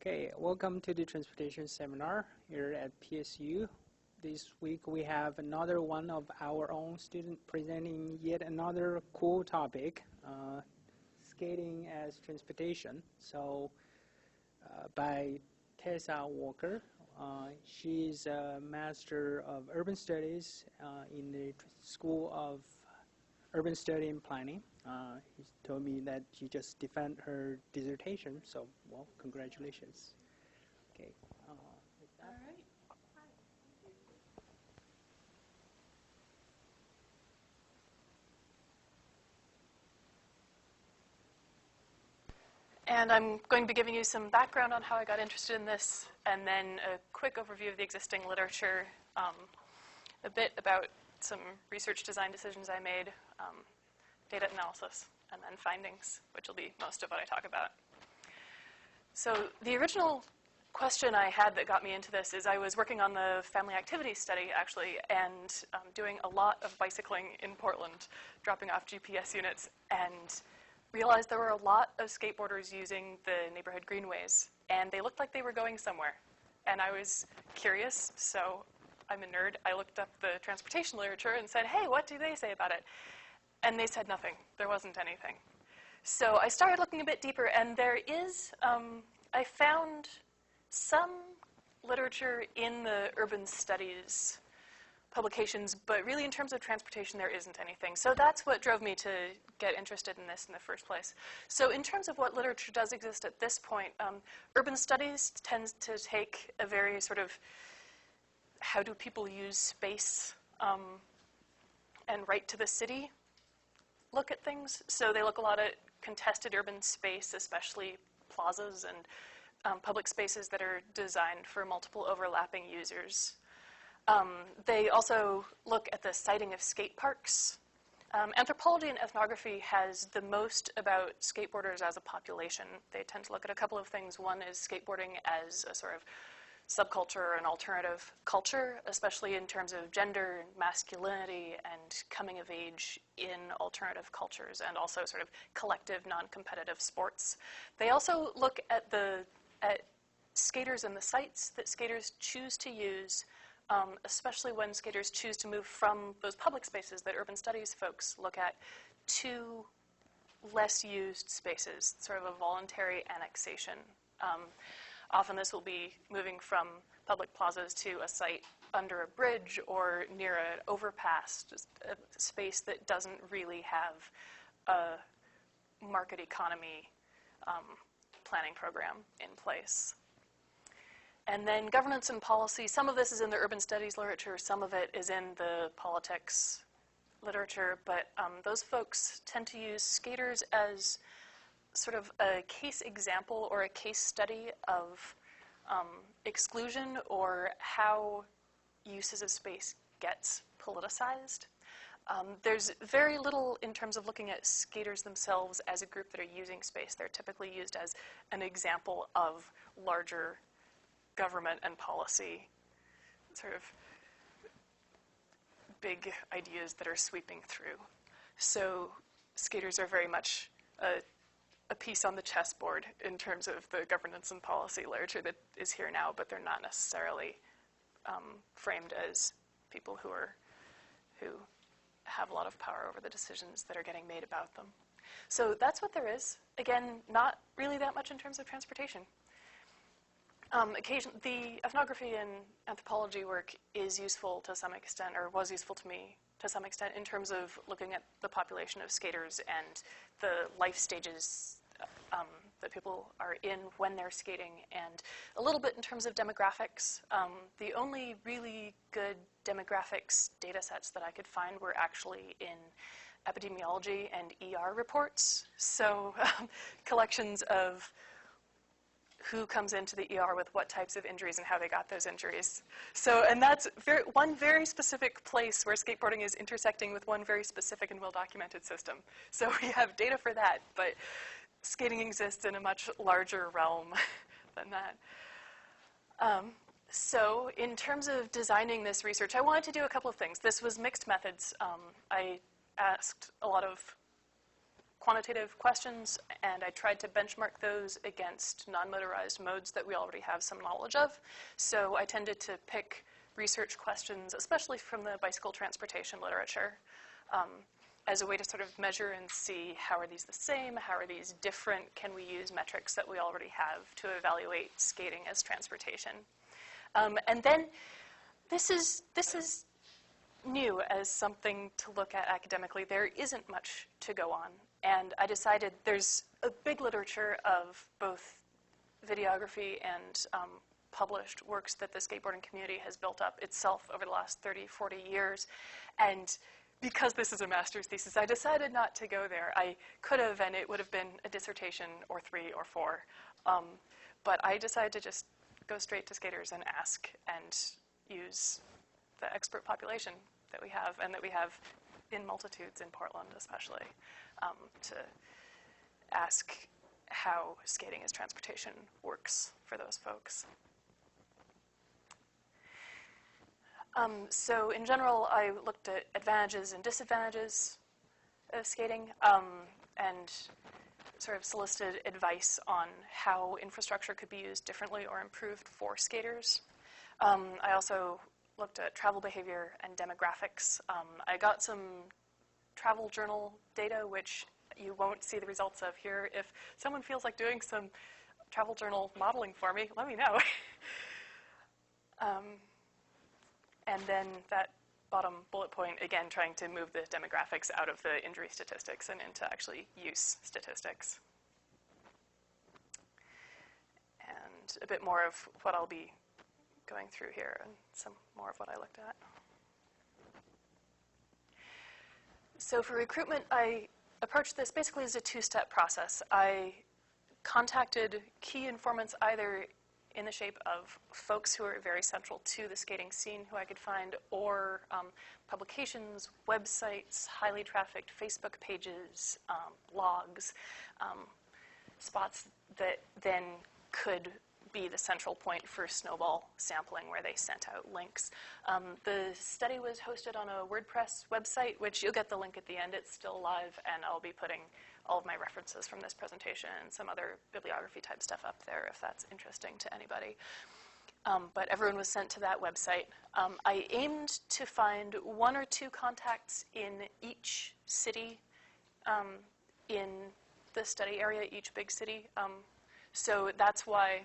Okay, welcome to the transportation seminar here at PSU. This week we have another one of our own student presenting yet another cool topic, skating as transportation. So by Tessa Walker. She's a Master of Urban Studies in the School of Urban Study and Planning. She told me that she just defended her dissertation, so, well, congratulations. Okay. All right. Hi. And I'm going to be giving you some background on how I got interested in this, and then a quick overview of the existing literature, a bit about some research design decisions I made, data analysis, and then findings, which will be most of what I talk about. So the original question I had that got me into this is I was working on the family activity study, actually, and doing a lot of bicycling in Portland, dropping off GPS units, and realized there were a lot of skateboarders using the neighborhood greenways, and they looked like they were going somewhere. And I was curious, so I'm a nerd. I looked up the transportation literature and said, hey, what do they say about it? And they said nothing. There wasn't anything. So I started looking a bit deeper, and there is, I found some literature in the urban studies publications, but really in terms of transportation, there isn't anything. So that's what drove me to get interested in this in the first place. So in terms of what literature does exist at this point, urban studies tends to take a very sort of how do people use space and right to the city look at things. So they look a lot at contested urban space, especially plazas and public spaces that are designed for multiple overlapping users. They also look at the siting of skate parks. Anthropology and ethnography has the most about skateboarders as a population. They tend to look at a couple of things. One is skateboarding as a sort of subculture or an alternative culture, especially in terms of gender, masculinity, and coming of age in alternative cultures, and also sort of collective, non-competitive sports. They also look at skaters and the sites that skaters choose to use, especially when skaters choose to move from those public spaces that urban studies folks look at to less used spaces, sort of a voluntary annexation. Often this will be moving from public plazas to a site under a bridge or near an overpass, just a space that doesn't really have a market economy planning program in place. And then governance and policy, some of this is in the urban studies literature, some of it is in the politics literature, but those folks tend to use skaters as sort of a case example or a case study of exclusion or how uses of space gets politicized. There's very little in terms of looking at skaters themselves as a group that are using space. They're typically used as an example of larger government and policy, sort of big ideas that are sweeping through. So skaters are very much a piece on the chessboard in terms of the governance and policy literature that is here now, but they're not necessarily framed as people who have a lot of power over the decisions that are getting made about them. So that's what there is. Again, not really that much in terms of transportation. The ethnography and anthropology work is useful to some extent, or was useful to me to some extent, in terms of looking at the population of skaters and the life stages that people are in when they're skating, and a little bit in terms of demographics. The only really good demographics data sets that I could find were actually in epidemiology and ER reports. So collections of who comes into the ER with what types of injuries and how they got those injuries. So, and that's one very specific place where skateboarding is intersecting with one very specific and well-documented system. So we have data for that, but skating exists in a much larger realm than that. So in terms of designing this research, I wanted to do a couple of things. This was mixed methods. I asked a lot of quantitative questions, and I tried to benchmark those against non-motorized modes that we already have some knowledge of. So I tended to pick research questions, especially from the bicycle transportation literature, as a way to sort of measure and see how are these the same, how are these different, can we use metrics that we already have to evaluate skating as transportation. And then this is new as something to look at academically. There isn't much to go on. And I decided there's a big literature of both videography and published works that the skateboarding community has built up itself over the last 30, 40 years. And because this is a master's thesis, I decided not to go there. I could have, and it would have been a dissertation or 3 or 4. But I decided to just go straight to skaters and ask and use the expert population that we have and that we have in multitudes in Portland especially, to ask how skating as transportation works for those folks. So in general, I looked at advantages and disadvantages of skating, and sort of solicited advice on how infrastructure could be used differently or improved for skaters. I also looked at travel behavior and demographics. I got some travel journal data, which you won't see the results of here. If someone feels like doing some travel journal modeling for me, let me know. And then that bottom bullet point, again, trying to move the demographics out of the injury statistics and into actually use statistics. And a bit more of what I'll be going through here and some more of what I looked at. So for recruitment, I approached this basically as a 2-step process. I contacted key informants either in the shape of folks who are very central to the skating scene who I could find, or publications, websites, highly trafficked Facebook pages, blogs, spots that then could be the central point for snowball sampling where they sent out links. The study was hosted on a WordPress website, which you'll get the link at the end. It's still live, and I'll be putting all of my references from this presentation and some other bibliography type stuff up there if that's interesting to anybody. But everyone was sent to that website. I aimed to find 1 or 2 contacts in each city in the study area, each big city. So that's why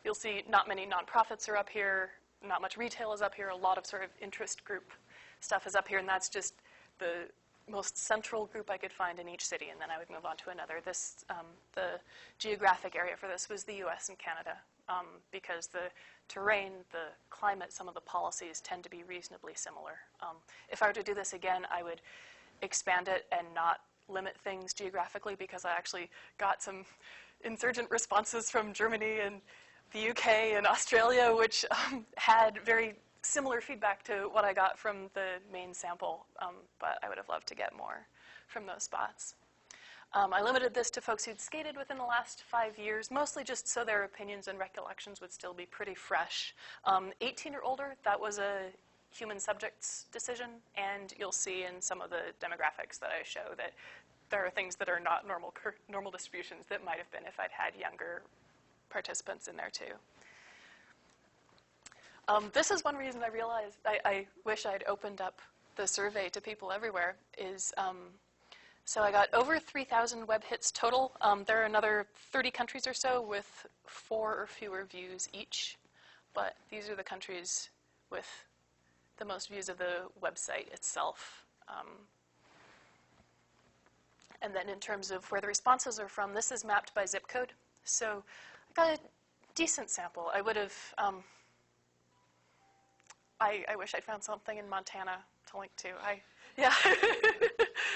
you'll see not many nonprofits are up here, not much retail is up here, a lot of sort of interest group stuff is up here, and that's just the most central group I could find in each city, and then I would move on to another. The geographic area for this was the US and Canada, because the terrain, the climate, some of the policies tend to be reasonably similar. If I were to do this again, I would expand it and not limit things geographically, because I actually got some insurgent responses from Germany and the UK and Australia, which had very similar feedback to what I got from the main sample, but I would have loved to get more from those spots. I limited this to folks who'd skated within the last 5 years, mostly just so their opinions and recollections would still be pretty fresh. 18 or older, that was a human subjects decision, and you'll see in some of the demographics that I show that there are things that are not normal distributions that might have been if I'd had younger participants in there too. This is one reason I realized I wish I'd opened up the survey to people everywhere is, so I got over 3,000 web hits total. There are another 30 countries or so with 4 or fewer views each, but these are the countries with the most views of the website itself. And then in terms of where the responses are from, this is mapped by zip code. So I got a decent sample. I would have, I wish I'd found something in Montana to link to. Yeah,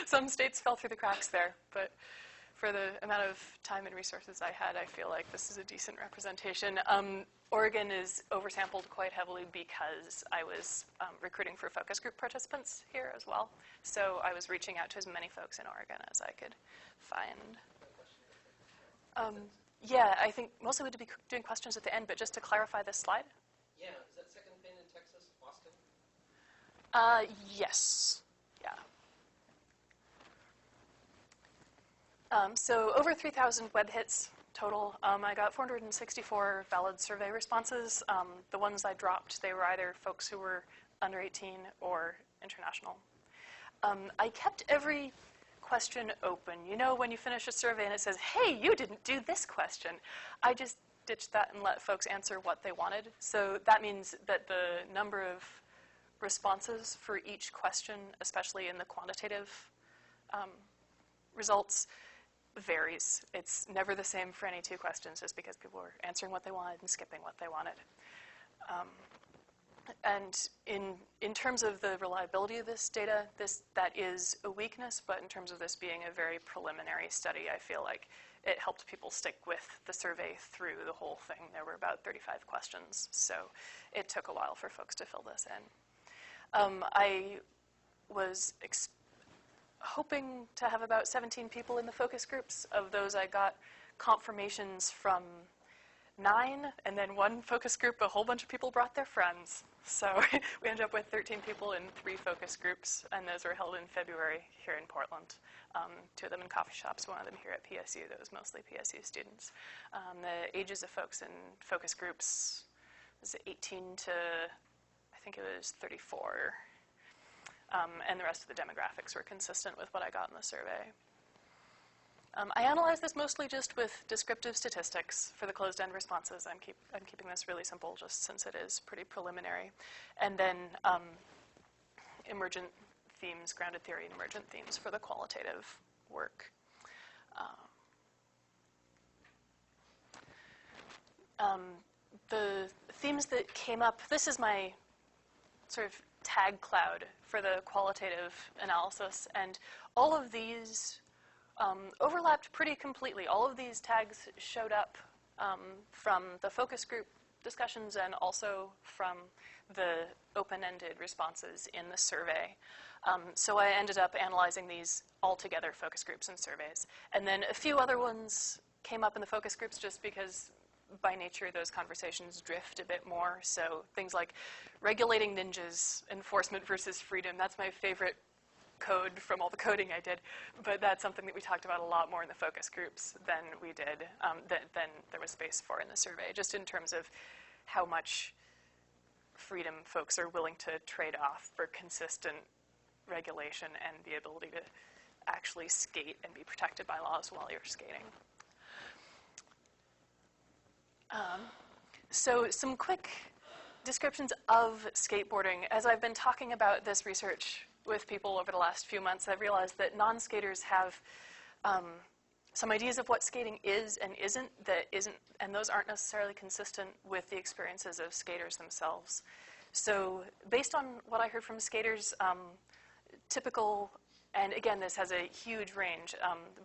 some states fell through the cracks there, but for the amount of time and resources I had, I feel like this is a decent representation. Oregon is oversampled quite heavily because I was recruiting for focus group participants here as well. So I was reaching out to as many folks in Oregon as I could find. Yeah, I think mostly we'd be doing questions at the end, but just to clarify this slide. Yeah, is that second pin in Texas, Austin? Yes, yeah. So over 3,000 web hits total. I got 464 valid survey responses. The ones I dropped, they were either folks who were under 18 or international. I kept every question open. You know, when you finish a survey and it says, hey, you didn't do this question. I just ditched that and let folks answer what they wanted. So that means that the number of responses for each question, especially in the quantitative results, varies. It's never the same for any two questions, just because people were answering what they wanted and skipping what they wanted. And in terms of the reliability of this data, that is a weakness, but in terms of this being a very preliminary study, I feel like it helped people stick with the survey through the whole thing. There were about 35 questions, so it took a while for folks to fill this in. I was hoping to have about 17 people in the focus groups. Of those, I got confirmations from 9, and then one focus group, a whole bunch of people brought their friends. So we ended up with 13 people in 3 focus groups, and those were held in February here in Portland. 2 of them in coffee shops, one of them here at PSU. That was mostly PSU students. The ages of folks in focus groups was 18 to, I think it was 34. And the rest of the demographics were consistent with what I got in the survey. I analyzed this mostly just with descriptive statistics for the closed-end responses. I'm keeping this really simple just since it is pretty preliminary. And then emergent themes, grounded theory and emergent themes for the qualitative work. The themes that came up, this is my sort of tag cloud for the qualitative analysis, and all of these overlapped pretty completely. All of these tags showed up from the focus group discussions and also from the open-ended responses in the survey. So I ended up analyzing these all together, focus groups and surveys. And then a few other ones came up in the focus groups just because by nature those conversations drift a bit more. So things like regulating ninjas, enforcement versus freedom, that's my favorite code from all the coding I did, but that's something that we talked about a lot more in the focus groups than we did, than there was space for in the survey, just in terms of how much freedom folks are willing to trade off for consistent regulation and the ability to actually skate and be protected by laws while you're skating. So some quick descriptions of skateboarding. As I've been talking about this research with people over the last few months, I've realized that non-skaters have some ideas of what skating is and isn't, and those aren't necessarily consistent with the experiences of skaters themselves. So based on what I heard from skaters, typical, and again, this has a huge range,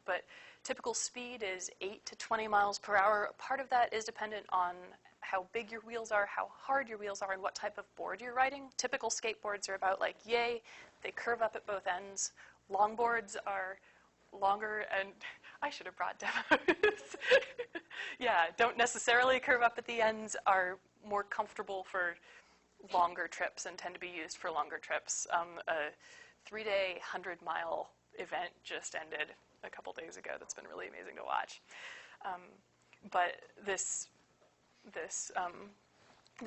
but typical speed is 8 to 20 miles per hour. Part of that is dependent on how big your wheels are, how hard your wheels are, and what type of board you're riding. Typical skateboards are about like yay, they curve up at both ends. Longboards are longer, and I should have brought demos. Yeah, don't necessarily curve up at the ends, are more comfortable for longer trips and tend to be used for longer trips. A 3-day, 100-mile event just ended a couple days ago that's been really amazing to watch. But the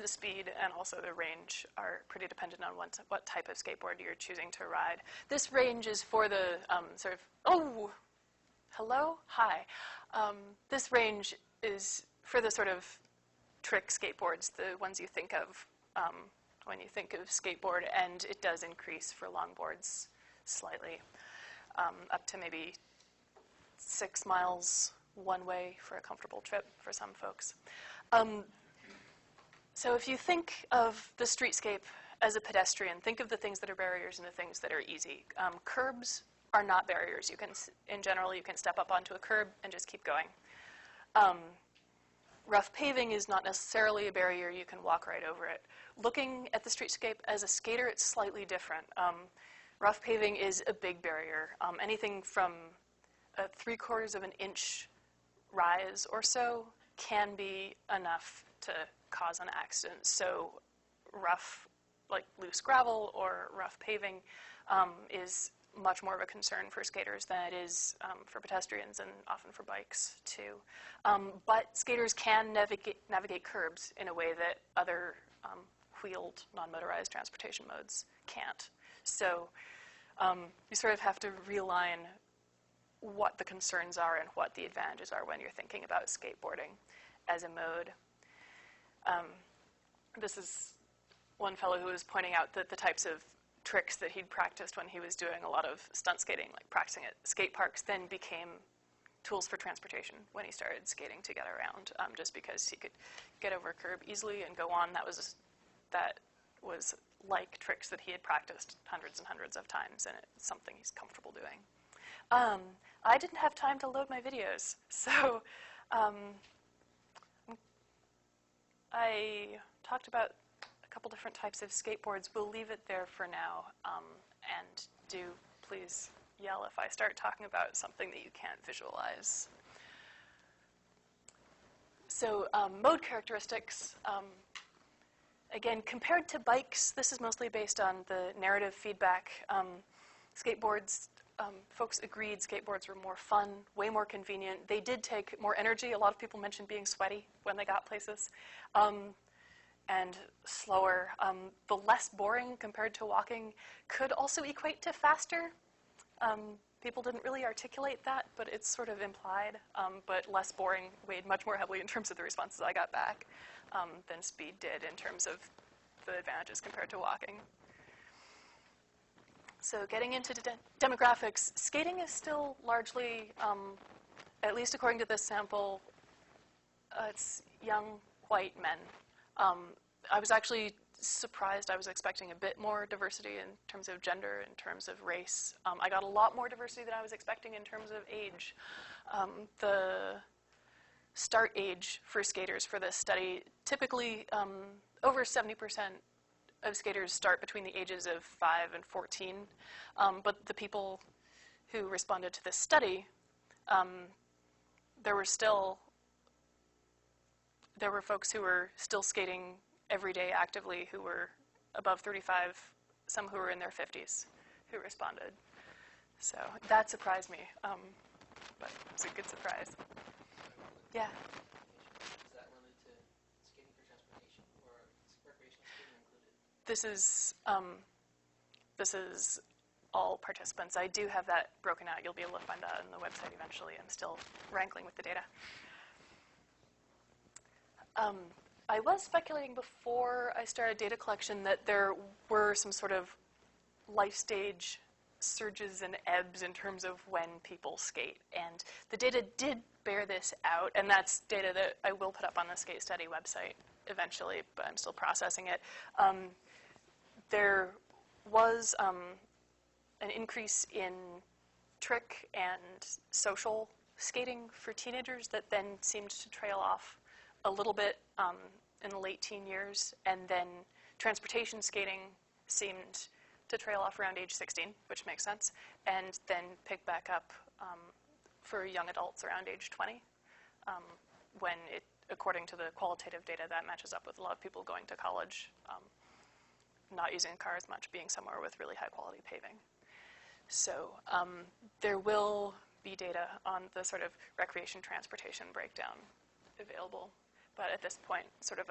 speed and also the range are pretty dependent on what type of skateboard you're choosing to ride. This range is for the sort of, oh, hello, hi. This range is for the sort of trick skateboards, the ones you think of when you think of skateboard, and it does increase for longboards slightly, up to maybe 6 miles one way for a comfortable trip for some folks. So if you think of the streetscape as a pedestrian, think of the things that are barriers and the things that are easy. Curbs are not barriers. In general, you can step up onto a curb and just keep going. Rough paving is not necessarily a barrier. You can walk right over it. Looking at the streetscape as a skater, it's slightly different. Rough paving is a big barrier. Anything from a 3/4 of an inch rise or so can be enough to cause an accident. So rough, like loose gravel or rough paving, is much more of a concern for skaters than it is for pedestrians and often for bikes too. But skaters can navigate curbs in a way that other wheeled, non-motorized transportation modes can't. So you sort of have to realign what the concerns are and what the advantages are when you're thinking about skateboarding as a mode. This is one fellow who was pointing out that the types of tricks that he'd practiced when he was doing a lot of stunt skating, like practicing at skate parks, then became tools for transportation when he started skating to get around, just because he could get over a curb easily and go on. That was like tricks that he had practiced hundreds and hundreds of times, and it's something he's comfortable doing. I didn't have time to load my videos, so I talked about a couple different types of skateboards. We'll leave it there for now, and do please yell if I start talking about something that you can't visualize. So mode characteristics, again, compared to bikes, this is mostly based on the narrative feedback. Skateboards, folks agreed skateboards were more fun, way more convenient. They did take more energy. A lot of people mentioned being sweaty when they got places. And slower. The less boring compared to walking could also equate to faster. People didn't really articulate that, but it's sort of implied. But less boring weighed much more heavily in terms of the responses I got back than speed did in terms of the advantages compared to walking. So getting into demographics, skating is still largely, at least according to this sample, it's young white men. I was actually surprised. I was expecting a bit more diversity in terms of gender, in terms of race. I got a lot more diversity than I was expecting in terms of age. The start age for skaters for this study, typically over 70% of skaters start between the ages of 5 and 14. But the people who responded to this study, there were folks who were still skating every day actively who were above 35, some who were in their 50s who responded. So that surprised me, but it was a good surprise. Yeah? Is that limited to skating for transportation or recreational skating included? This is all participants. I do have that broken out. You'll be able to find that on the website eventually. I'm still wrangling with the data. I was speculating before I started data collection that there were some sort of life stage surges and ebbs in terms of when people skate. And the data did bear this out, and that's data that I will put up on the Skate Study website eventually, but I'm still processing it. There was an increase in trick and social skating for teenagers that then seemed to trail off a little bit in the late teen years, and then transportation skating seemed to trail off around age 16, which makes sense, and then pick back up for young adults around age 20, when it, according to the qualitative data, that matches up with a lot of people going to college, not using a car as much, being somewhere with really high quality paving. So there will be data on the sort of recreation transportation breakdown available, but at this point, sort of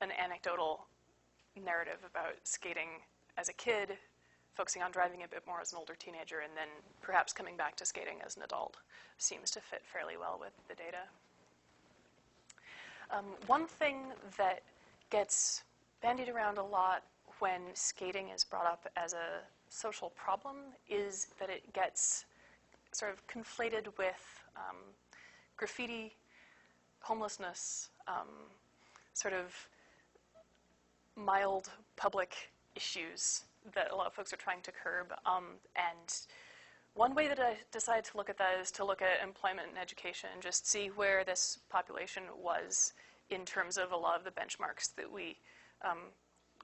an anecdotal narrative about skating as a kid, focusing on driving a bit more as an older teenager, and then perhaps coming back to skating as an adult seems to fit fairly well with the data. One thing that gets bandied around a lot when skating is brought up as a social problem is that it gets sort of conflated with graffiti, homelessness, sort of mild public issues that a lot of folks are trying to curb. And one way that I decided to look at that is to look at employment and education and just see where this population was in terms of a lot of the benchmarks that we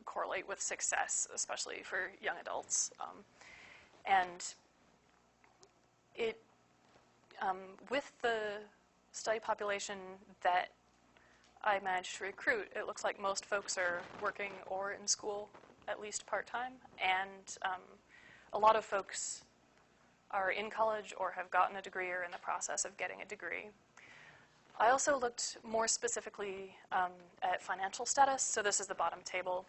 correlate with success, especially for young adults. And it, with the study population that I managed to recruit, it looks like most folks are working or in school at least part-time, and a lot of folks are in college or have gotten a degree or in the process of getting a degree. I also looked more specifically at financial status. So this is the bottom table.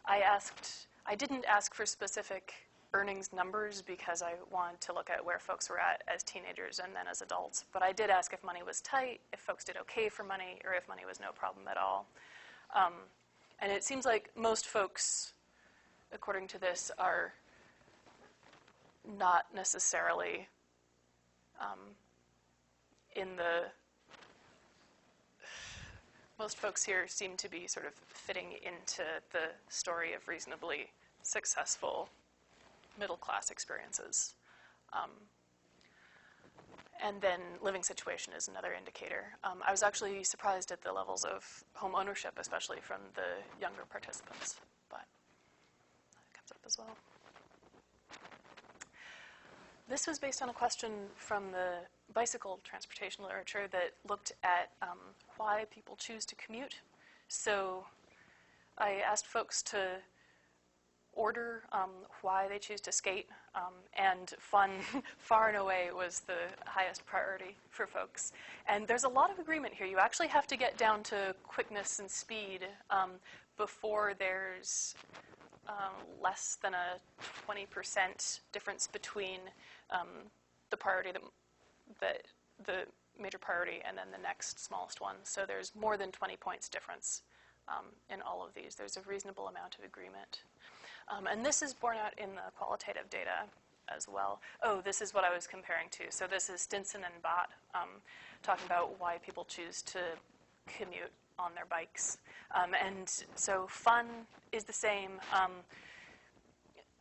I didn't ask for specific earnings numbers because I wanted to look at where folks were at as teenagers and then as adults. But I did ask if money was tight, if folks did okay for money, or if money was no problem at all. And it seems like most folks, according to this, are not necessarily most folks here seem to be sort of fitting into the story of reasonably successful middle-class experiences. And then living situation is another indicator. I was actually surprised at the levels of home ownership, especially from the younger participants, but that comes up as well. This was based on a question from the bicycle transportation literature that looked at why people choose to commute. So I asked folks to order why they choose to skate, and fun far and away was the highest priority for folks. And there's a lot of agreement here. You actually have to get down to quickness and speed before there's less than a 20% difference between the priority the major priority and then the next smallest one. So there's more than 20 points difference in all of these. There's a reasonable amount of agreement. And this is borne out in the qualitative data as well. Oh, this is what I was comparing to. So this is Stinson and Bott talking about why people choose to commute on their bikes. And so fun is the same.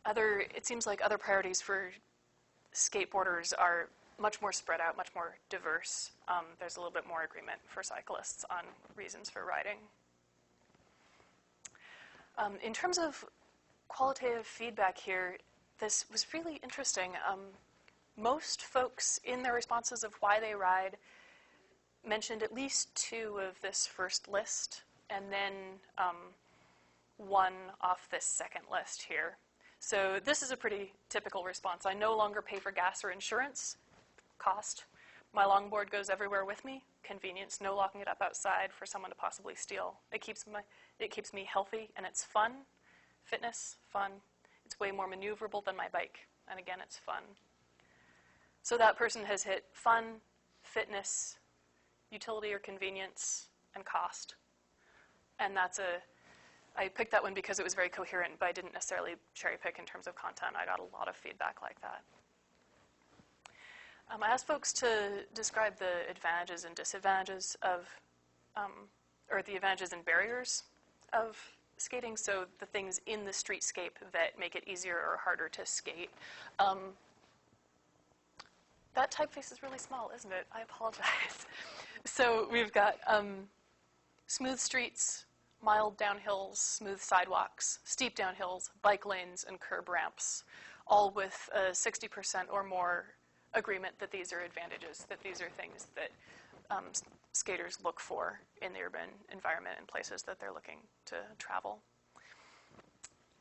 It seems like other priorities for skateboarders are much more spread out, much more diverse. There's a little bit more agreement for cyclists on reasons for riding. In terms of qualitative feedback here, this was really interesting. Most folks in their responses of why they ride mentioned at least 2 of this first list, and then 1 off this second list here. So this is a pretty typical response. I no longer pay for gas or insurance. Cost. My longboard goes everywhere with me. Convenience. No locking it up outside for someone to possibly steal. It keeps me healthy, and it's fun. Fitness, fun. It's way more maneuverable than my bike, and again, it's fun. So that person has hit fun, fitness, utility or convenience, and cost. And I picked that one because it was very coherent, but I didn't necessarily cherry pick in terms of content. I got a lot of feedback like that. I asked folks to describe the advantages and disadvantages of, or the advantages and barriers of skating, so the things in the streetscape that make it easier or harder to skate. That typeface is really small, isn't it? I apologize. So we've got smooth streets, mild downhills, smooth sidewalks, steep downhills, bike lanes, and curb ramps, all with 60% or more agreement that these are advantages, that these are things that skaters look for in the urban environment and places that they're looking to travel.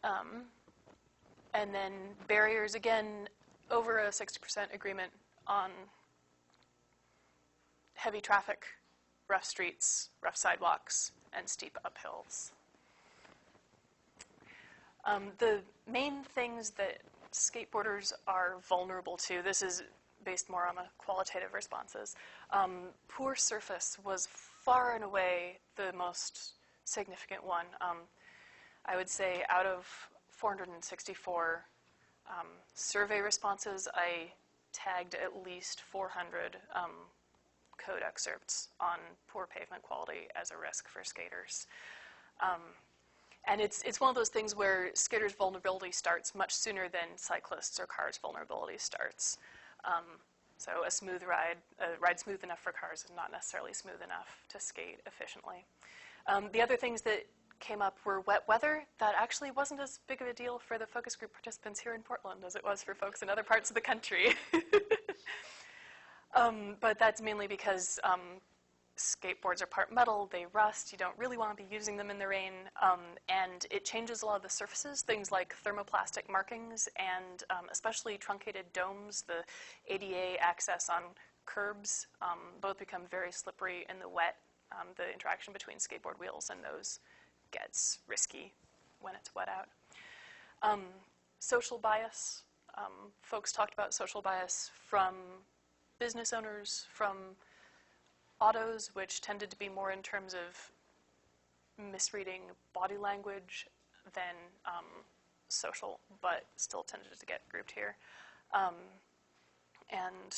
And then barriers, again, over a 60% agreement on heavy traffic, rough streets, rough sidewalks, and steep uphills. The main things that skateboarders are vulnerable to, this is based more on the qualitative responses. Poor surface was far and away the most significant one. I would say out of 464 survey responses, I tagged at least 400 code excerpts on poor pavement quality as a risk for skaters. And it's one of those things where skaters' vulnerability starts much sooner than cyclists' or cars' vulnerability starts. So a ride smooth enough for cars is not necessarily smooth enough to skate efficiently. The other things that came up were wet weather. That actually wasn't as big of a deal for the focus group participants here in Portland as it was for folks in other parts of the country. But that's mainly because skateboards are part metal, they rust, you don't really want to be using them in the rain, and it changes a lot of the surfaces, things like thermoplastic markings and especially truncated domes, the ADA access on curbs, both become very slippery in the wet. The interaction between skateboard wheels and those gets risky when it's wet out. Social bias. Folks talked about social bias from business owners, from autos, which tended to be more in terms of misreading body language than social, but still tended to get grouped here. And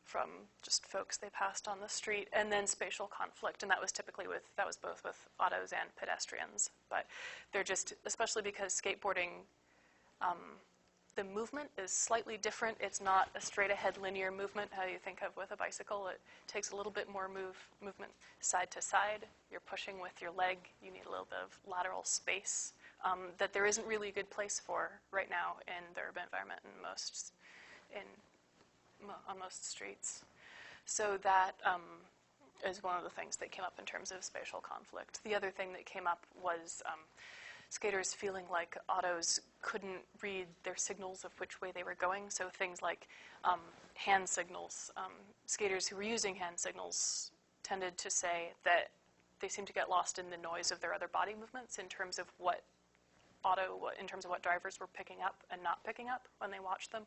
from just folks they passed on the street, and then spatial conflict, and that was both with autos and pedestrians. But they're just, especially because skateboarding, the movement is slightly different. It's not a straight-ahead linear movement, how you think of with a bicycle. It takes a little bit more movement side to side. You're pushing with your leg. You need a little bit of lateral space that there isn't really a good place for right now in the urban environment on most streets. So that is one of the things that came up in terms of spatial conflict. The other thing that came up was skaters feeling like autos couldn't read their signals of which way they were going. So things like hand signals. Skaters who were using hand signals tended to say that they seemed to get lost in the noise of their other body movements in terms of what drivers were picking up and not picking up when they watched them.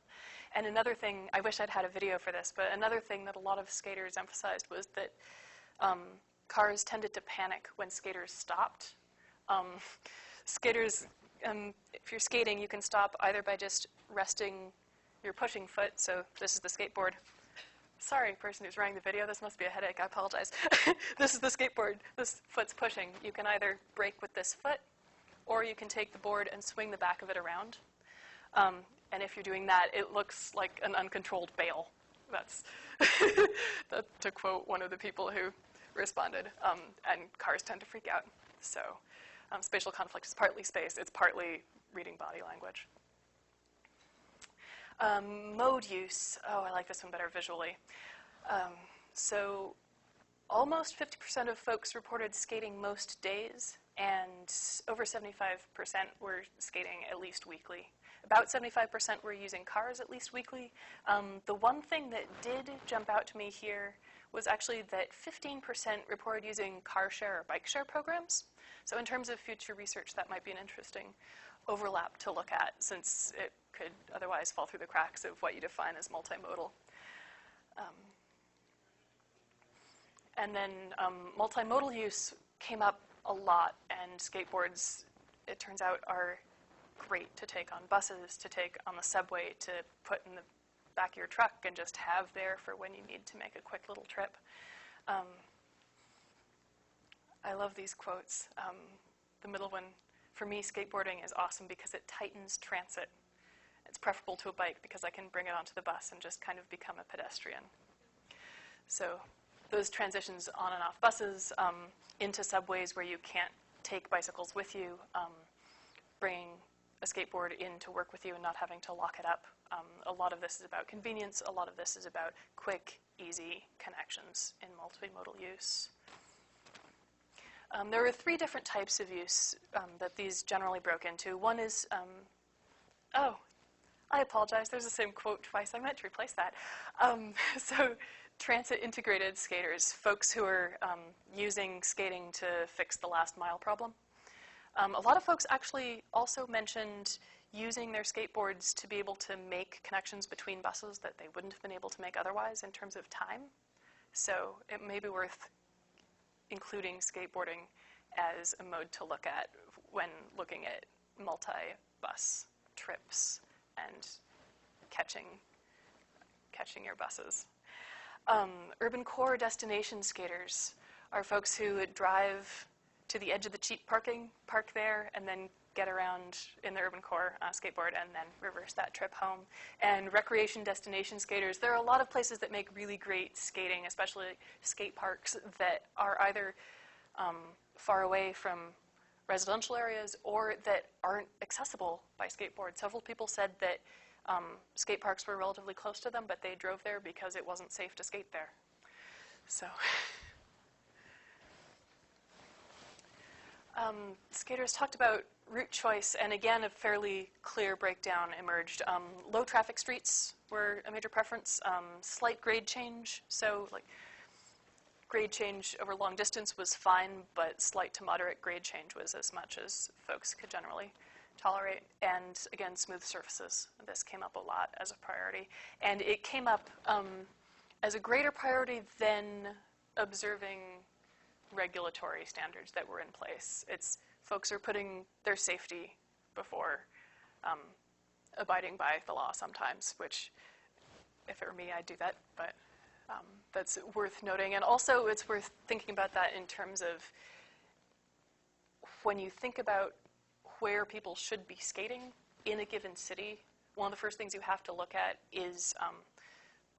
And another thing, I wish I'd had a video for this, but another thing that a lot of skaters emphasized was that cars tended to panic when skaters stopped. Skaters, if you're skating, you can stop either by just resting your pushing foot. So this is the skateboard. Sorry, person who's running the video, this must be a headache, I apologize. This is the skateboard, this foot's pushing. You can either brake with this foot, or you can take the board and swing the back of it around. And if you're doing that, it looks like an uncontrolled bail. That's to quote one of the people who responded. And cars tend to freak out. So spatial conflict is partly space. It's partly reading body language. Mode use. Oh, I like this one better visually. So almost 50% of folks reported skating most days, and over 75% were skating at least weekly. About 75% were using cars at least weekly. The one thing that did jump out to me here was actually that 15% reported using car share or bike share programs. So in terms of future research, that might be an interesting overlap to look at, since it could otherwise fall through the cracks of what you define as multimodal. And then multimodal use came up a lot, and skateboards, it turns out, are great to take on buses, to take on the subway, to put in the back of your truck and just have there for when you need to make a quick little trip. I love these quotes. The middle one, for me, skateboarding is awesome because it tightens transit. It's preferable to a bike because I can bring it onto the bus and just kind of become a pedestrian. So those transitions on and off buses, into subways where you can't take bicycles with you, bringing a skateboard in to work with you and not having to lock it up. A lot of this is about convenience. A lot of this is about quick, easy connections in multimodal use. There were 3 different types of use that these generally broke into. One is, oh, I apologize. There's the same quote twice. I meant to replace that. So transit-integrated skaters, folks who are using skating to fix the last mile problem. A lot of folks actually also mentioned using their skateboards to be able to make connections between buses that they wouldn't have been able to make otherwise in terms of time. So it may be worth including skateboarding as a mode to look at when looking at multi-bus trips and catching your buses. Urban core destination skaters are folks who drive to the edge of the cheap parking, park there, and then get around in the urban core on a skateboard and then reverse that trip home. And recreation destination skaters, there are a lot of places that make really great skating, especially skate parks that are either far away from residential areas or that aren't accessible by skateboard. Several people said that skate parks were relatively close to them, but they drove there because it wasn't safe to skate there. So Skaters talked about route choice, and again, a fairly clear breakdown emerged. Low traffic streets were a major preference. Slight grade change, so like grade change over long distance was fine, but slight to moderate grade change was as much as folks could generally tolerate. And again, smooth surfaces. This came up a lot as a priority. And it came up as a greater priority than observing regulatory standards that were in place. It's folks are putting their safety before abiding by the law sometimes, which if it were me, I'd do that, but that's worth noting. And also it's worth thinking about that in terms of when you think about where people should be skating in a given city, one of the first things you have to look at is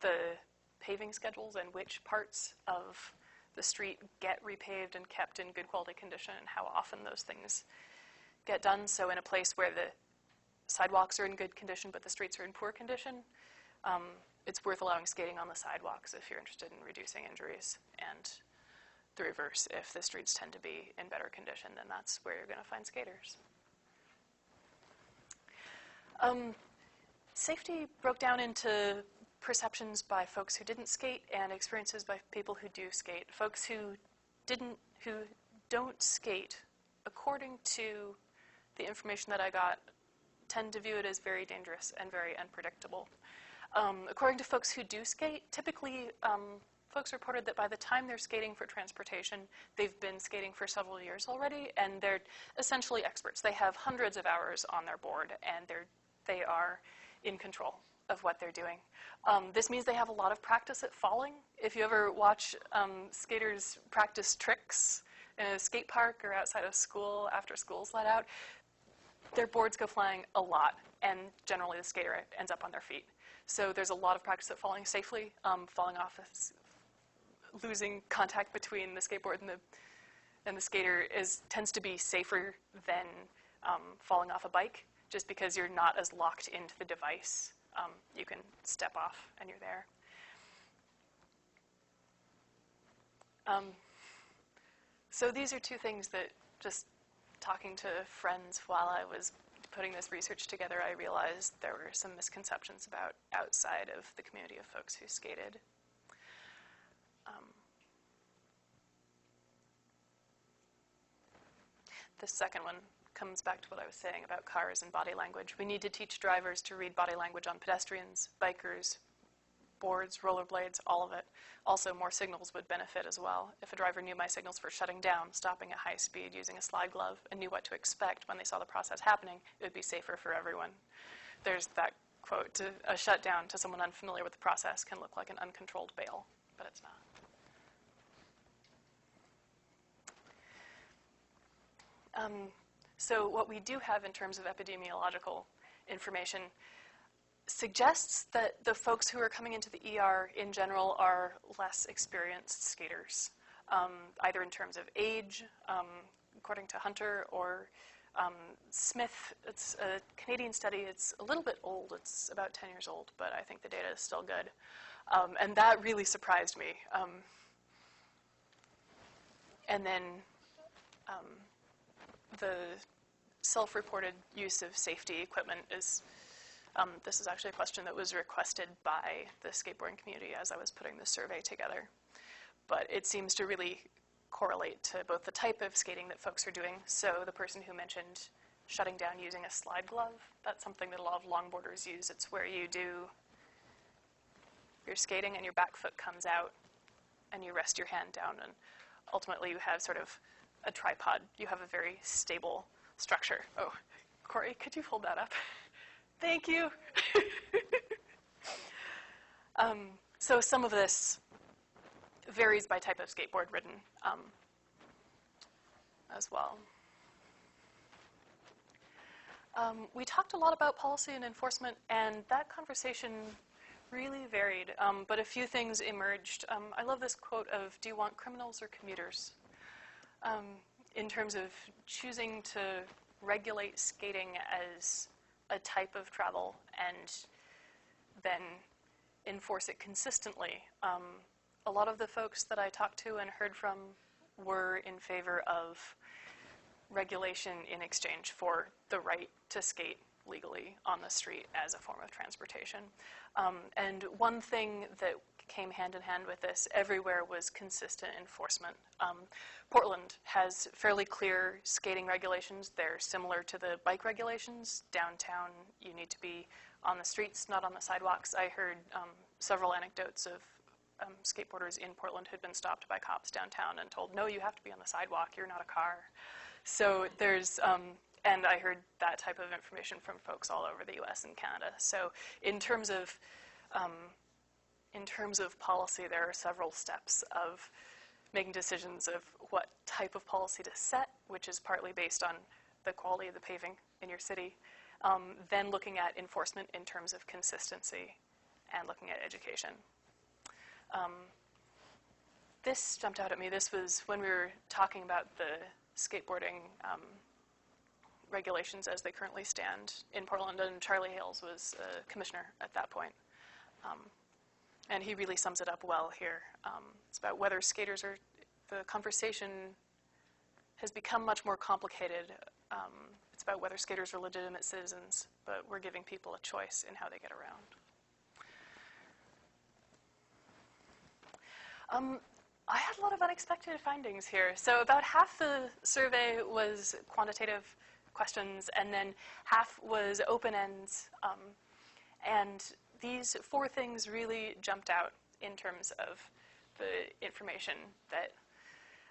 the paving schedules and which parts of the street get repaved and kept in good quality condition and how often those things get done. So in a place where the sidewalks are in good condition but the streets are in poor condition, it's worth allowing skating on the sidewalks if you're interested in reducing injuries. And the reverse, if the streets tend to be in better condition, then that's where you're going to find skaters. Safety broke down into perceptions by folks who didn't skate and experiences by people who do skate. Folks who don't skate, according to the information that I got, tend to view it as very dangerous and very unpredictable. According to folks who do skate, typically folks reported that by the time they're skating for transportation, they've been skating for several years already, and they're essentially experts. They have hundreds of hours on their board, and they are in control of what they're doing. This means they have a lot of practice at falling. If you ever watch skaters practice tricks in a skate park or outside of school after school's let out, their boards go flying a lot, and generally the skater ends up on their feet. So there's a lot of practice at falling safely. Falling off, losing contact between the skateboard and the skater tends to be safer than falling off a bike, just because you're not as locked into the device. You can step off and you're there. So these are two things that, just talking to friends while I was putting this research together, I realized there were some misconceptions about outside of the community of folks who skated. The second one comes back to what I was saying about cars and body language. We need to teach drivers to read body language on pedestrians, bikers, boards, rollerblades, all of it. Also, more signals would benefit as well. If a driver knew my signals for shutting down, stopping at high speed, using a slide glove, and knew what to expect when they saw the process happening, it would be safer for everyone. There's that quote, a shutdown to someone unfamiliar with the process can look like an uncontrolled bail, but it's not. So what we do have in terms of epidemiological information suggests that the folks who are coming into the ER in general are less experienced skaters, either in terms of age, according to Hunter, or Smith. It's a Canadian study. It's a little bit old. It's about 10 years old, but I think the data is still good. And that really surprised me. And then the self-reported use of safety equipment is, this is actually a question that was requested by the skateboarding community as I was putting the survey together. But it seems to really correlate to both the type of skating that folks are doing. So the person who mentioned shutting down using a slide glove, that's something that a lot of longboarders use. It's where you're skating and your back foot comes out and you rest your hand down, and ultimately you have sort of a tripod. You have a very stable structure. Oh, Corey, could you hold that up? Thank you. So some of this varies by type of skateboard ridden as well. We talked a lot about policy and enforcement, and that conversation really varied, but a few things emerged. I love this quote of, do you want criminals or commuters? In terms of choosing to regulate skating as a type of travel and then enforce it consistently. A lot of the folks that I talked to and heard from were in favor of regulation in exchange for the right to skate legally on the street as a form of transportation. And one thing that came hand in hand with this everywhere was consistent enforcement. Portland has fairly clear skating regulations. They're similar to the bike regulations. Downtown, you need to be on the streets, not on the sidewalks. I heard several anecdotes of skateboarders in Portland who'd been stopped by cops downtown and told, no, you have to be on the sidewalk, you're not a car. So there's, and I heard that type of information from folks all over the US and Canada. So in terms of policy, there are several steps of making decisions of what type of policy to set, which is partly based on the quality of the paving in your city, then looking at enforcement in terms of consistency, and looking at education. This jumped out at me. This was when we were talking about the skateboarding regulations as they currently stand in Portland, and Charlie Hales was a commissioner at that point. And he really sums it up well here. It's about whether skaters are, the conversation has become much more complicated. It's about whether skaters are legitimate citizens, but we're giving people a choice in how they get around. I had a lot of unexpected findings here. So about half the survey was quantitative questions, and then half was open ends. And these 4 things really jumped out in terms of the information that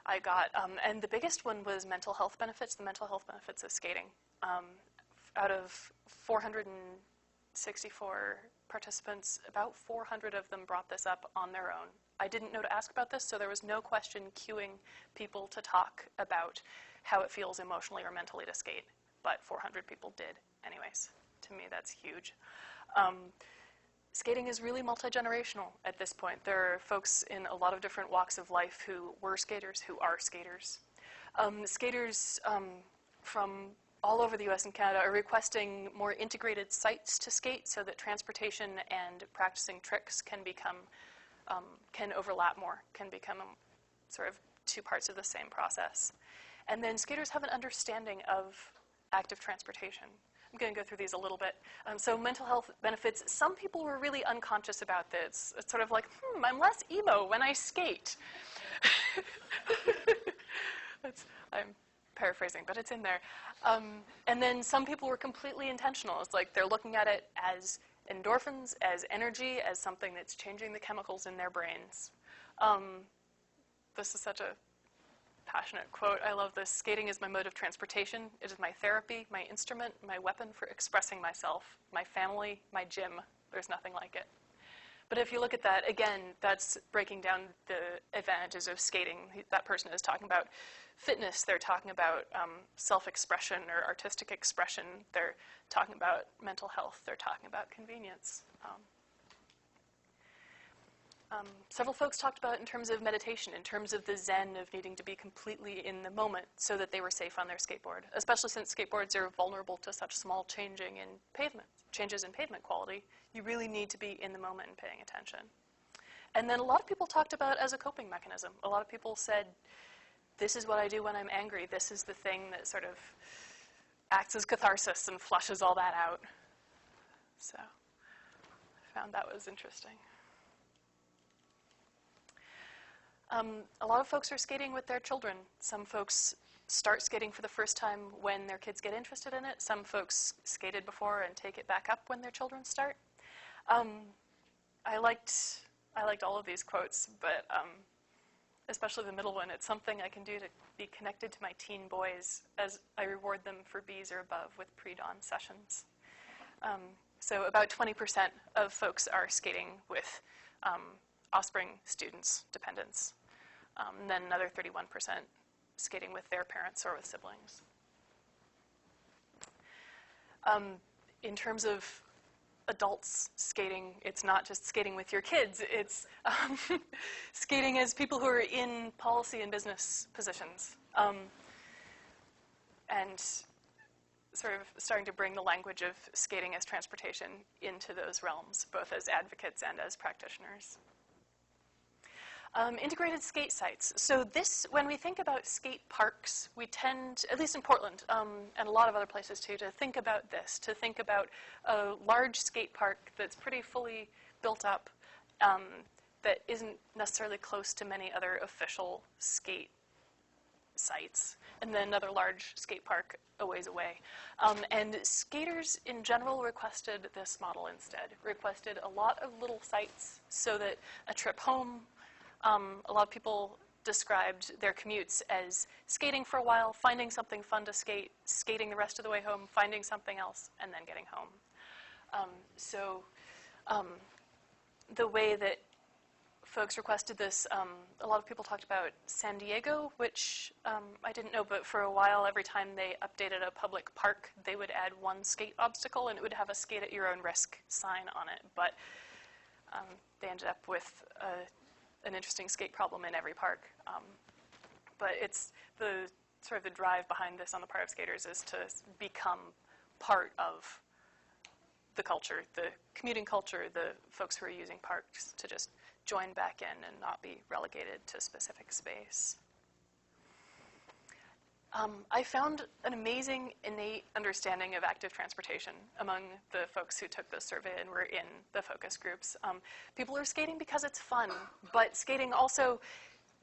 I got. And the biggest one was mental health benefits, the mental health benefits of skating. Out of 464 participants, about 400 of them brought this up on their own. I didn't know to ask about this, so there was no question queuing people to talk about how it feels emotionally or mentally to skate, but 400 people did anyways. To me, that's huge. Skating is really multi-generational at this point. There are folks in a lot of different walks of life who were skaters, who are skaters. Skaters from all over the US and Canada are requesting more integrated sites to skate so that transportation and practicing tricks can become, can overlap more, can become sort of 2 parts of the same process. And then skaters have an understanding of active transportation. I'm going to go through these a little bit. So mental health benefits, some people were really unconscious about this. It's sort of like, I'm less emo when I skate. I'm paraphrasing, but it's in there. And then some people were completely intentional. It's like they're looking at it as endorphins, as energy, as something that's changing the chemicals in their brains. This is such a passionate quote. I love this. Skating is my mode of transportation. It is my therapy, my instrument, my weapon for expressing myself, my family, my gym. There's nothing like it. But if you look at that, again, that's breaking down the advantages of skating. That person is talking about fitness. They're talking about self-expression or artistic expression. They're talking about mental health. They're talking about convenience. Several folks talked about it in terms of meditation, in terms of the zen of needing to be completely in the moment so that they were safe on their skateboard, especially since skateboards are vulnerable to such small changes in pavement quality. You really need to be in the moment and paying attention. And then a lot of people talked about it as a coping mechanism. A lot of people said, this is what I do when I'm angry. This is the thing that sort of acts as catharsis and flushes all that out. So I found that was interesting. A lot of folks are skating with their children. Some folks start skating for the first time when their kids get interested in it. Some folks skated before and take it back up when their children start. I liked all of these quotes, but especially the middle one. It's something I can do to be connected to my teen boys as I reward them for B's or above with pre-dawn sessions. So about 20% of folks are skating with offspring, students, dependents. And then another 31% skating with their parents or with siblings. In terms of adults skating, it's not just skating with your kids, it's skating as people who are in policy and business positions. And sort of starting to bring the language of skating as transportation into those realms, both as advocates and as practitioners. Integrated skate sites. So this, when we think about skate parks, we tend, at least in Portland, and a lot of other places too, to think about this, to think about a large skate park that's pretty fully built up, that isn't necessarily close to many other official skate sites, and then another large skate park a ways away. And skaters in general requested this model instead, requested a lot of little sites so that a trip home, a lot of people described their commutes as skating for a while, finding something fun to skate, skating the rest of the way home, finding something else, and then getting home. The way that folks requested this, a lot of people talked about San Diego, which I didn't know, but for a while, every time they updated a public park, they would add one skate obstacle, and it would have a skate at your own risk sign on it. But they ended up with an interesting skate problem in every park. But it's the sort of the drive behind this on the part of skaters is to become part of the culture, the commuting culture, the folks who are using parks to just join back in and not be relegated to specific space. I found an amazing innate understanding of active transportation among the folks who took this survey and were in the focus groups. People are skating because it's fun, but skating also,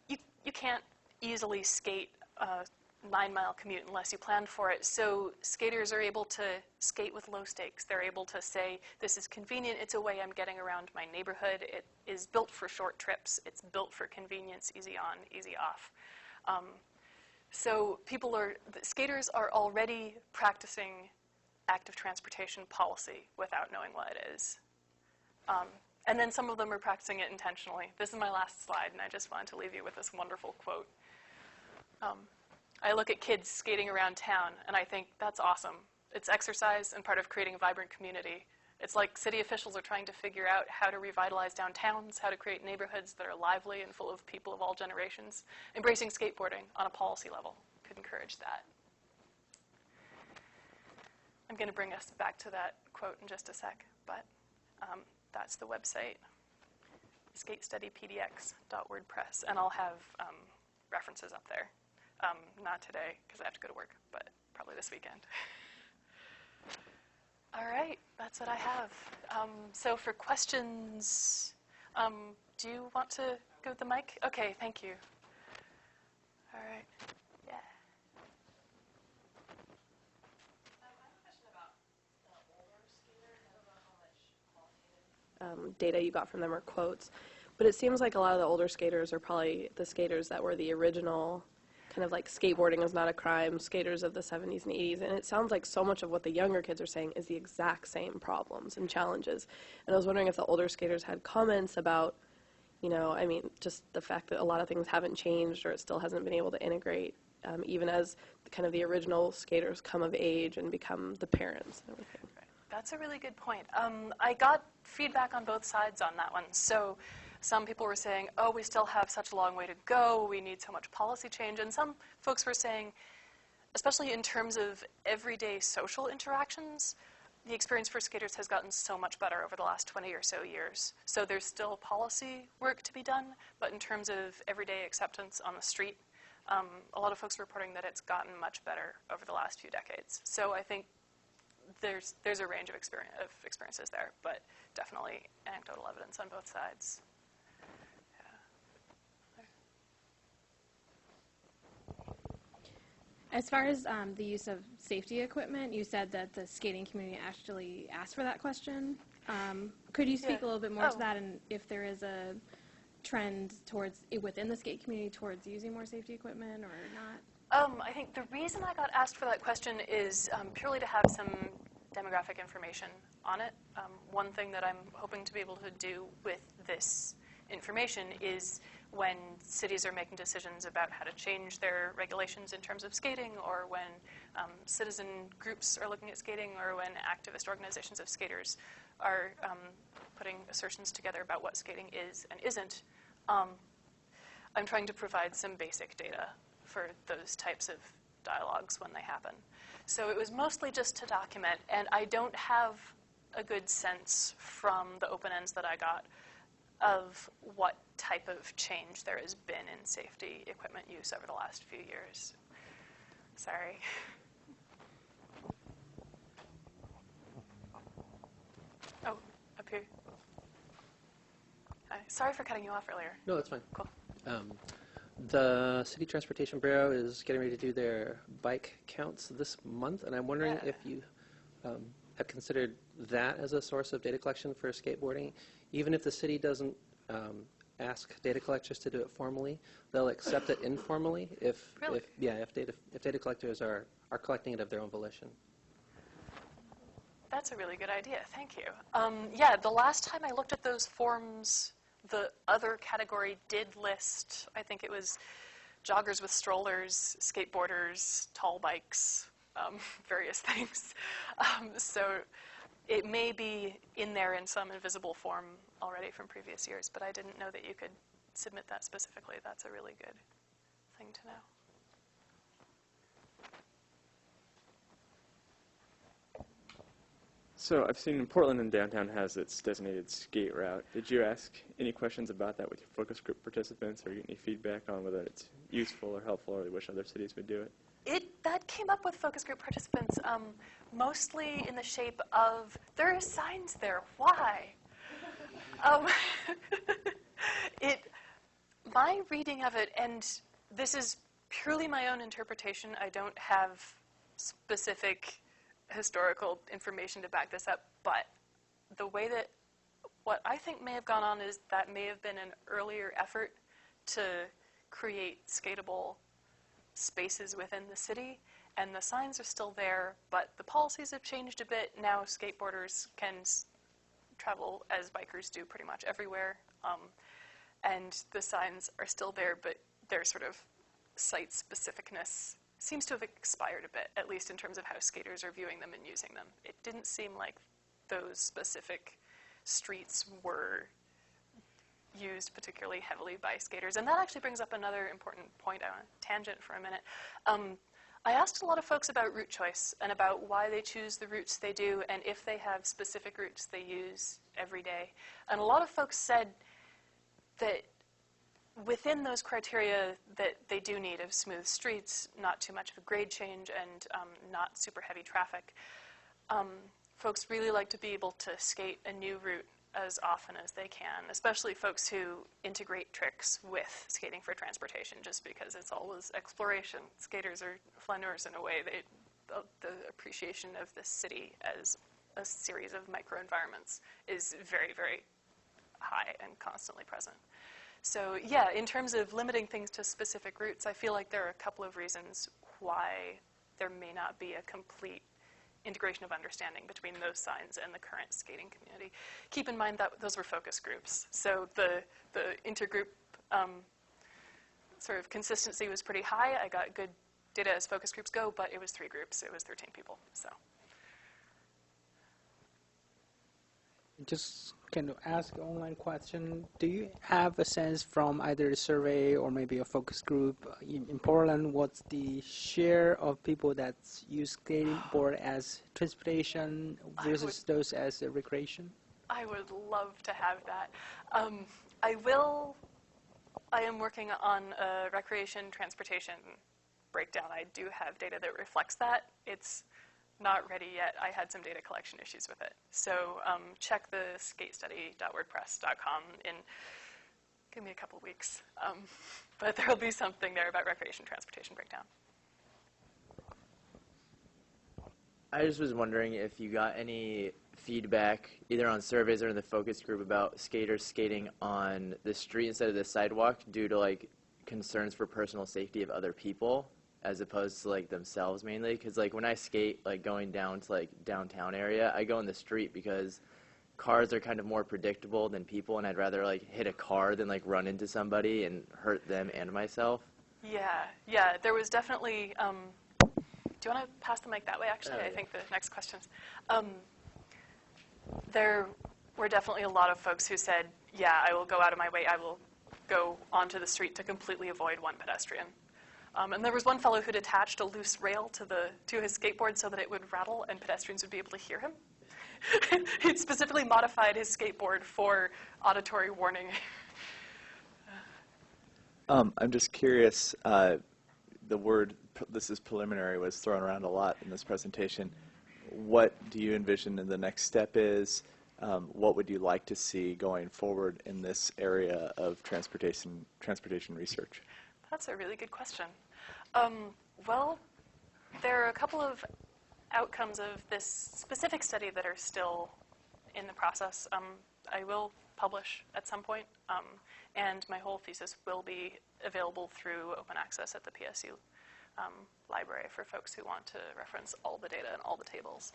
you can't easily skate a 9-mile commute unless you planned for it. So skaters are able to skate with low stakes. They're able to say, this is convenient, it's a way I'm getting around my neighborhood. It is built for short trips. It's built for convenience, easy on, easy off. So skaters are already practicing active transportation policy without knowing what it is. And then some of them are practicing it intentionally. This is my last slide, and I just wanted to leave you with this wonderful quote. I look at kids skating around town, and I think, that's awesome. It's exercise and part of creating a vibrant community. It's like city officials are trying to figure out how to revitalize downtowns, how to create neighborhoods that are lively and full of people of all generations. Embracing skateboarding on a policy level could encourage that. I'm going to bring us back to that quote in just a sec, but that's the website, skatestudypdx.wordpress, and I'll have references up there. Not today, because I have to go to work, but probably this weekend. All right, that's what I have. So for questions, do you want to go with the mic? Okay, thank you. All right, yeah. I have a question about older skaters. I don't know how much qualitative data you got from them or quotes, but it seems like a lot of the older skaters are probably the skaters that were the original kind of like skateboarding is not a crime, skaters of the 70s and 80s, and it sounds like so much of what the younger kids are saying is the exact same problems and challenges. And I was wondering if the older skaters had comments about, I mean, just the fact that a lot of things haven't changed or it still hasn't been able to integrate, even as kind of the original skaters come of age and become the parents and everything. Right. That's a really good point. I got feedback on both sides on that one. So some people were saying, oh, we still have such a long way to go, we need so much policy change. And some folks were saying, especially in terms of everyday social interactions, the experience for skaters has gotten so much better over the last 20 or so years. So there's still policy work to be done, but in terms of everyday acceptance on the street, a lot of folks are reporting that it's gotten much better over the last few decades. So I think there's a range of experiences there, but definitely anecdotal evidence on both sides. As far as the use of safety equipment, you said that the skating community actually asked for that question. Could you speak a little bit more to that, and if there is a trend towards within the skate community towards using more safety equipment or not? I think the reason I got asked for that question is purely to have some demographic information on it. One thing that I'm hoping to be able to do with this information is when cities are making decisions about how to change their regulations in terms of skating, or when citizen groups are looking at skating, or when activist organizations of skaters are putting assertions together about what skating is and isn't, I'm trying to provide some basic data for those types of dialogues when they happen. So it was mostly just to document, and I don't have a good sense from the open ends that I got of what type of change there has been in safety equipment use over the last few years. Sorry. Oh, up here. Hi. Sorry for cutting you off earlier. No, that's fine. Cool. The City Transportation Bureau is getting ready to do their bike counts this month, and I'm wondering if you have considered that as a source of data collection for skateboarding. Even if the city doesn't ask data collectors to do it formally, they'll accept it informally if data collectors are collecting it of their own volition. That's a really good idea. Thank you. Yeah, the last time I looked at those forms, the other category did list, I think it was joggers with strollers, skateboarders, tall bikes, various things. So it may be in there in some invisible form already from previous years, but I didn't know that you could submit that specifically. That's a really good thing to know. So I've seen Portland and downtown has its designated skate route. Did you ask any questions about that with your focus group participants, or get any feedback on whether it's useful or helpful, or they wish other cities would do it? That came up with focus group participants, mostly in the shape of, there are signs there, why? My reading of it, and this is purely my own interpretation, I don't have specific historical information to back this up, but the way that what I think may have gone on is that may have been an earlier effort to create skatable spaces within the city, and the signs are still there, but the policies have changed a bit. Now skateboarders can travel as bikers do pretty much everywhere, and the signs are still there, but their sort of site specificness seems to have expired a bit, at least in terms of how skaters are viewing them and using them. It didn't seem like those specific streets were used particularly heavily by skaters. And that actually brings up another important point. I want to tangent for a minute. I asked a lot of folks about route choice and about why they choose the routes they do and if they have specific routes they use every day. And a lot of folks said that within those criteria that they do need of smooth streets, not too much of a grade change, and not super heavy traffic, folks really like to be able to skate a new route as often as they can, especially folks who integrate tricks with skating for transportation, just because it's always exploration. Skaters are flaneurs in a way. The appreciation of the city as a series of microenvironments is very, very high and constantly present. So yeah, in terms of limiting things to specific routes, I feel like there are a couple of reasons why there may not be a complete integration of understanding between those signs and the current skating community. Keep in mind that those were focus groups. So the intergroup sort of consistency was pretty high. I got good data as focus groups go, but it was 3 groups. It was 13 people. So. Just kind of ask an online question. Do you have a sense from either a survey or maybe a focus group in Portland, what's the share of people that use skateboard as transportation versus those as a recreation? I would love to have that. I am working on a recreation transportation breakdown. I do have data that reflects that. It's not ready yet. I had some data collection issues with it. So check the skatestudy.wordpress.com give me a couple weeks. But there will be something there about recreation transportation breakdown. I just was wondering if you got any feedback, either on surveys or in the focus group, about skaters skating on the street instead of the sidewalk due to like concerns for personal safety of other people, as opposed to like themselves mainly. Because like when I skate, like going down to like downtown area, I go in the street because cars are kind of more predictable than people, and I'd rather like hit a car than like run into somebody and hurt them and myself. Yeah, there was definitely, do you want to pass the mic that way actually? I think the next questions. There were definitely a lot of folks who said, yeah, I will go out of my way, I will go onto the street to completely avoid one pedestrian. And there was one fellow who'd attached a loose rail to his skateboard so that it would rattle and pedestrians would be able to hear him. He'd specifically modified his skateboard for auditory warning. I'm just curious, the word, this is preliminary, was thrown around a lot in this presentation. What do you envision the next step is? What would you like to see going forward in this area of transportation research? That's a really good question. Well, there are a couple of outcomes of this specific study that are still in the process. I will publish at some point, and my whole thesis will be available through open access at the PSU library for folks who want to reference all the data and all the tables.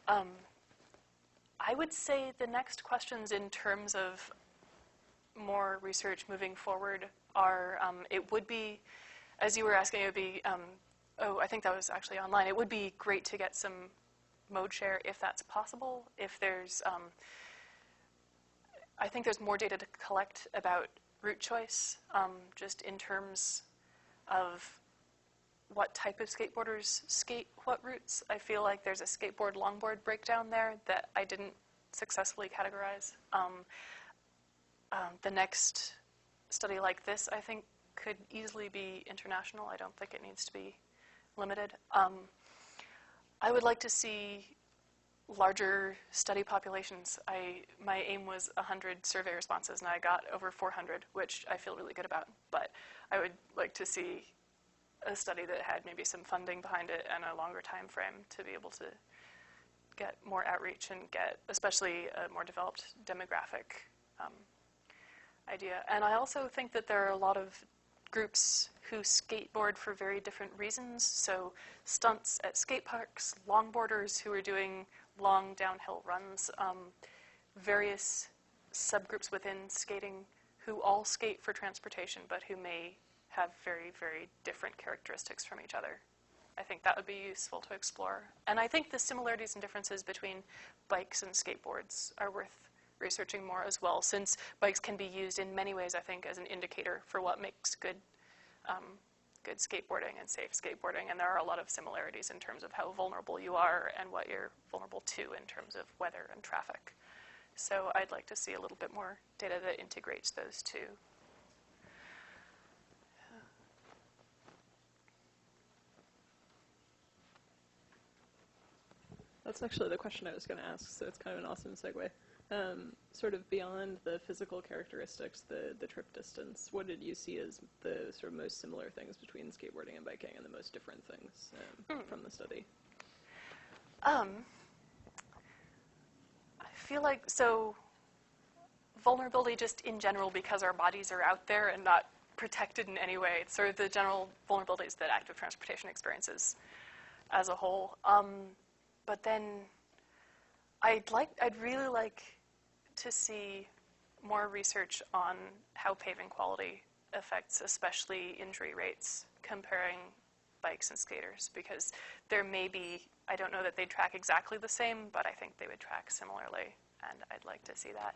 I would say the next questions in terms of more research moving forward are, it would be, as you were asking, it would be, oh, I think that was actually online. It would be great to get some mode share if that's possible. If there's, I think there's more data to collect about route choice, just in terms of what type of skateboarders skate what routes. I feel like there's a skateboard longboard breakdown there that I didn't successfully categorize. The next study like this, I think, could easily be international. I don't think it needs to be limited. I would like to see larger study populations. My aim was 100 survey responses, and I got over 400, which I feel really good about. But I would like to see a study that had maybe some funding behind it and a longer time frame to be able to get more outreach and get especially a more developed demographic idea. And I also think that there are a lot of groups who skateboard for very different reasons. So stunts at skate parks, longboarders who are doing long downhill runs, various subgroups within skating who all skate for transportation but who may have very, very different characteristics from each other. I think that would be useful to explore. And I think the similarities and differences between bikes and skateboards are worth researching more as well, since bikes can be used in many ways, I think, as an indicator for what makes good skateboarding and safe skateboarding. And there are a lot of similarities in terms of how vulnerable you are and what you're vulnerable to in terms of weather and traffic. So I'd like to see a little bit more data that integrates those two. That's actually the question I was going to ask, so it's kind of an awesome segue. Sort of beyond the physical characteristics, the trip distance, what did you see as the sort of most similar things between skateboarding and biking and the most different things from the study? I feel like, so vulnerability just in general because our bodies are out there and not protected in any way. It's sort of the general vulnerabilities that active transportation experiences as a whole. But then I'd really like to see more research on how paving quality affects especially injury rates comparing bikes and skaters, because there may be, I don't know that they track exactly the same, but I think they would track similarly, and I'd like to see that.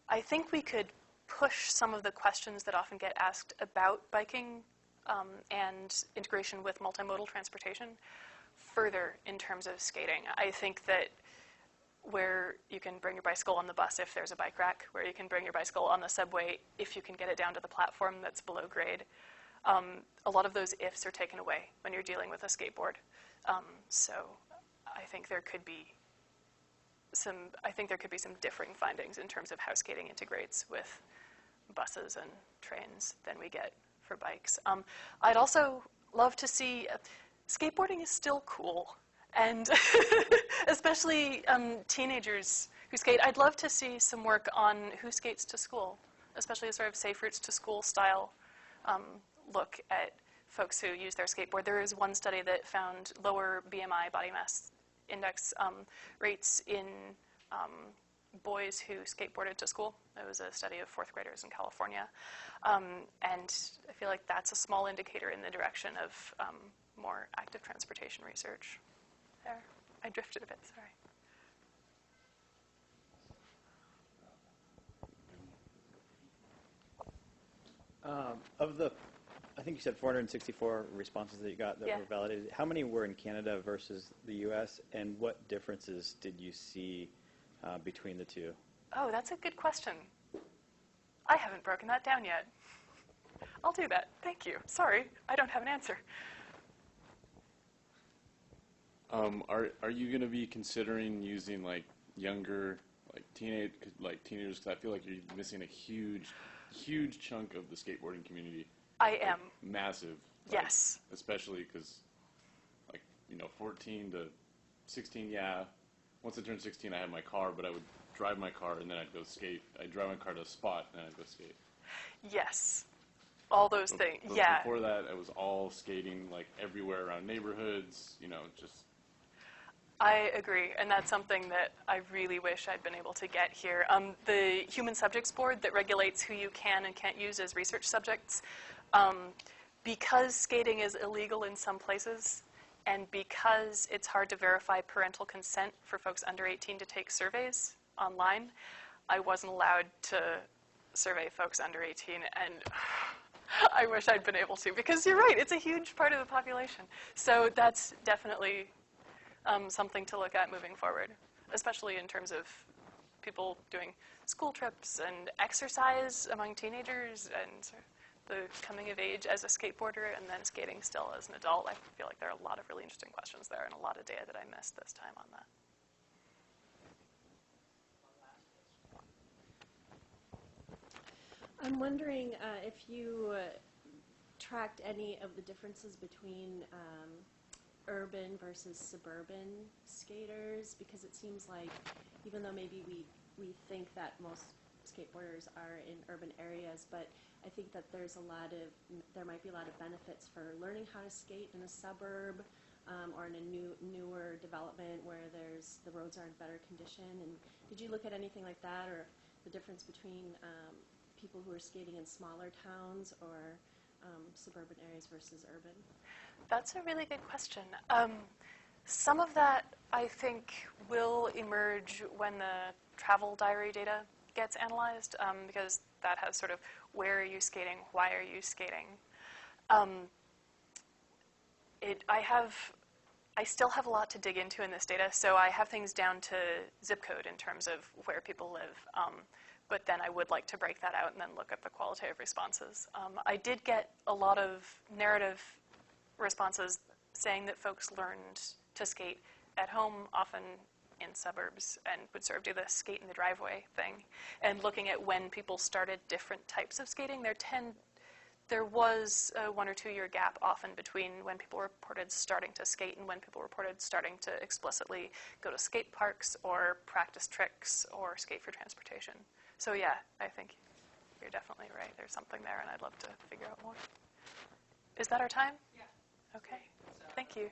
I think we could push some of the questions that often get asked about biking and integration with multimodal transportation further in terms of skating. I think that where you can bring your bicycle on the bus if there's a bike rack, where you can bring your bicycle on the subway if you can get it down to the platform that's below grade, a lot of those ifs are taken away when you're dealing with a skateboard. So I think there could be some differing findings in terms of how skating integrates with buses and trains than we get for bikes. I'd also love to see, skateboarding is still cool, and especially teenagers who skate. I'd love to see some work on who skates to school, especially a sort of safe routes to school style look at folks who use their skateboard. There is one study that found lower BMI, body mass index rates in boys who skateboarded to school. It was a study of fourth graders in California. And I feel like that's a small indicator in the direction of more active transportation research. There, I drifted a bit, sorry. I think you said 464 responses that you got that Yeah. were validated. How many were in Canada versus the U.S., and what differences did you see between the two? Oh, that's a good question. I haven't broken that down yet. I'll do that. Thank you. Sorry, I don't have an answer. Are you going to be considering using like younger, like teenagers? Because I feel like you're missing a huge chunk of the skateboarding community. I am. Massive. Yes. Especially because, 14 to 16. Yeah. Once I turned 16, I had my car, but I would drive my car and then I'd go skate. I'd drive my car to a spot and then I'd go skate. Yes. All those things. But Yeah. Before that, I was all skating like everywhere around neighborhoods. Just. I agree, and that's something that I really wish I'd been able to get here. The Human Subjects Board that regulates who you can and can't use as research subjects, because skating is illegal in some places, and because it's hard to verify parental consent for folks under 18 to take surveys online, I wasn't allowed to survey folks under 18, and I wish I'd been able to, because you're right, it's a huge part of the population. So that's definitely something to look at moving forward, especially in terms of people doing school trips and exercise among teenagers and the coming of age as a skateboarder and then skating still as an adult. I feel like there are a lot of really interesting questions there and a lot of data that I missed this time on that. I'm wondering if you tracked any of the differences between urban versus suburban skaters, because it seems like even though maybe we think that most skateboarders are in urban areas, but I think that there might be a lot of benefits for learning how to skate in a suburb or in a newer development where the roads are in better condition. And did you look at anything like that, or the difference between people who are skating in smaller towns or suburban areas versus urban? That's a really good question. Some of that, I think, will emerge when the travel diary data gets analyzed, because that has sort of where are you skating, why are you skating. I still have a lot to dig into in this data, so I have things down to zip code in terms of where people live. But then I would like to break that out and then look at the qualitative responses. I did get a lot of narrative responses saying that folks learned to skate at home, often in suburbs, and would sort of do the skate in the driveway thing. And looking at when people started different types of skating, there was a 1 or 2 year gap often between when people reported starting to skate and when people reported starting to explicitly go to skate parks or practice tricks or skate for transportation. So yeah, I think you're definitely right. There's something there, and I'd love to figure out more. Is that our time? Yeah. Okay. Thank you.